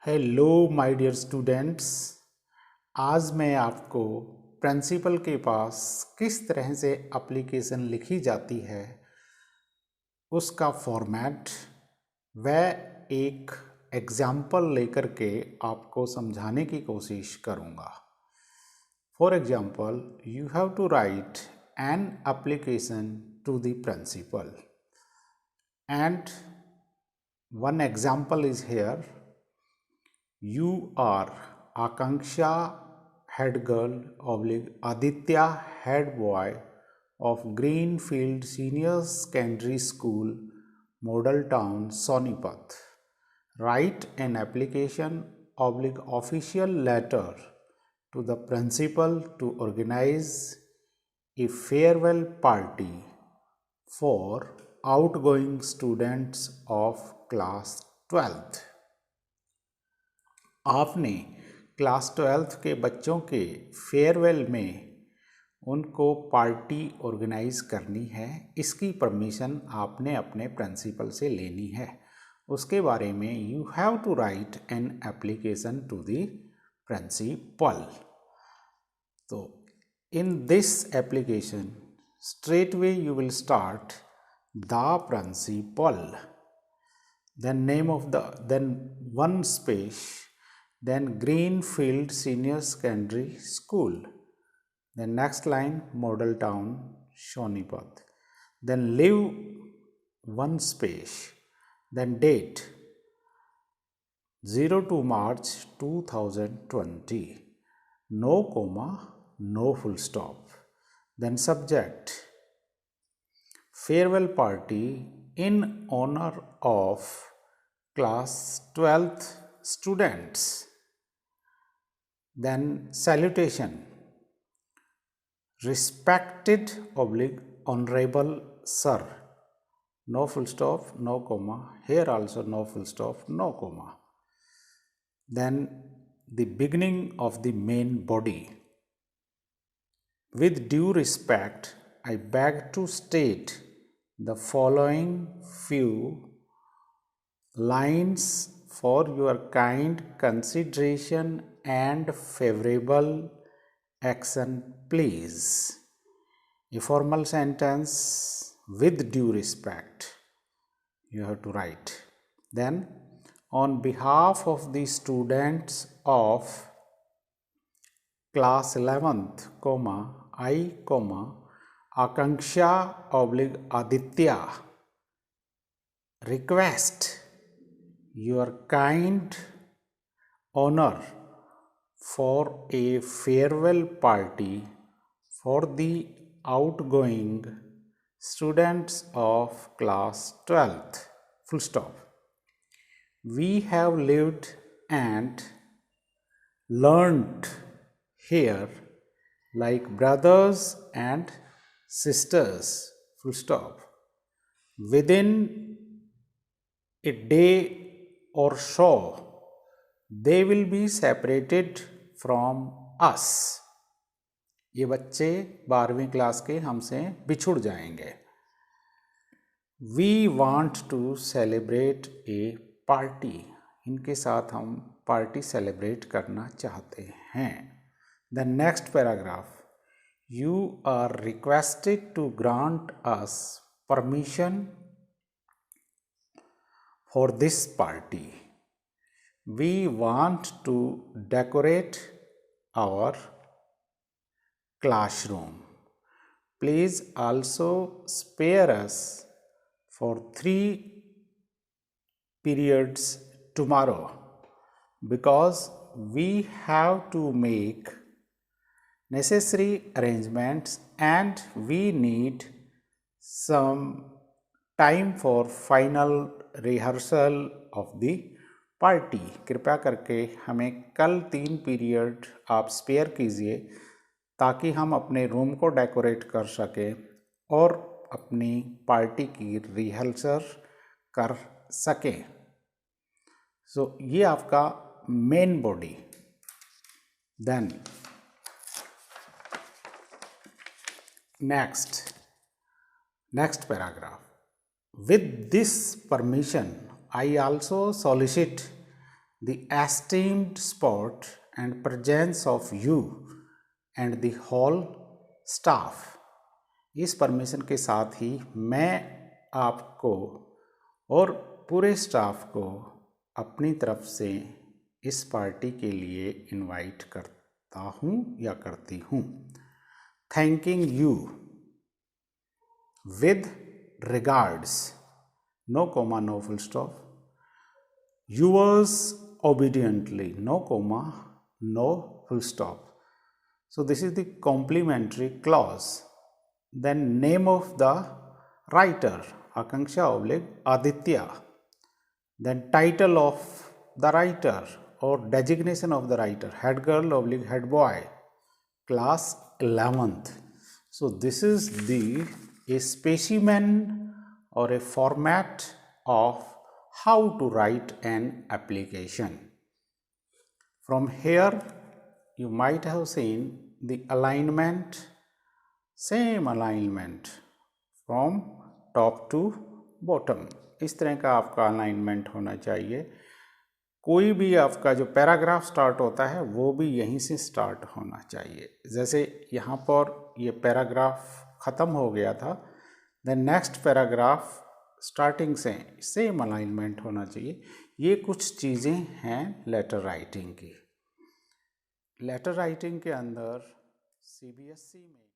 Hello my dear students. आज मैं आपको प्रिंसिपल के पास किस तरह से एप्लीकेशन लिखी जाती है उसका फॉर्मेट व एक एग्जाम्पल लेकर के आपको समझाने की कोशिश करूँगा। For example, you have to write an application to the principal and one example is here. You are Akanksha head girl / Aditya head boy of Greenfield Senior Secondary School, Model Town, Sonipat. Write an application / official letter to the principal to organize a farewell party for outgoing students of class 12th. आपने class 12th के बच्चों के farewell में उनको party organise करनी है। इसकी permission आपने अपने प्रिंसिपल से लेनी है। उसके बारे में you have to write an application to the principal. तो in this application straight way you will start the principal, then name of the, then one space, then Greenfield Senior Secondary School, then next line Model Town, Shonipat, then live one space, then date 02 March 2020, no comma, no full stop, then subject farewell party in honor of class 12th students. Then salutation, respected / honorable sir, no full stop, no comma, here also no full stop, no comma. Then the beginning of the main body. With due respect, I beg to state the following few lines for your kind consideration and favorable action, please. A formal sentence with due respect you have to write. Then, on behalf of the students of class 11th, I, Akanksha / Aditya, request your kind honor for a farewell party for the outgoing students of class 12th, full stop. We have lived and learnt here like brothers and sisters, full stop. Within a day or so, they will be separated from us. ये बच्चे 12वीं class के हमसे बिछुड़ जाएंगे। We want to celebrate a party. इनके साथ हम party celebrate करना चाहते हैं। The next paragraph. You are requested to grant us permission for this party. We want to decorate our classroom. Please also spare us for 3 periods tomorrow because we have to make necessary arrangements and we need some time for final rehearsal of the party. कृपया करके हमें कल 3 period आप spare कीजिए ताकि हम अपने room को डेकोरेट कर सकें और अपनी पार्टी की रिहर्सल कर सकें। सो ये आपका main body. Then next paragraph. With this permission, I also solicit the esteemed sport and presence of you and the whole staff। इस परमिशन के साथ ही मैं आपको और पूरे स्टाफ को अपनी तरफ से इस पार्टी के लिए इनवाइट करता हूँ या करती हूँ। Thanking you with regards, no comma no full stop, yours obediently, no comma, no full stop। So this is the complimentary clause। Then name of the writer, Akanksha / Aditya। Then title of the writer or designation of the writer, head girl / head boy, class 11th। So this is a specimen or a format of how to write an application। From here you might have seen the alignment, same alignment from top to bottom। इस तरह का आपका alignment होना चाहिए। कोई भी आपका जो पैराग्राफ स्टार्ट होता है वो भी यहीं से स्टार्ट होना चाहिए। जैसे यहाँ पर ये पैराग्राफ ख़त्म हो गया था, देन नेक्स्ट पैराग्राफ स्टार्टिंग से सेम अलाइनमेंट होना चाहिए। ये कुछ चीज़ें हैं लेटर राइटिंग की। लेटर राइटिंग के अंदर CBSE में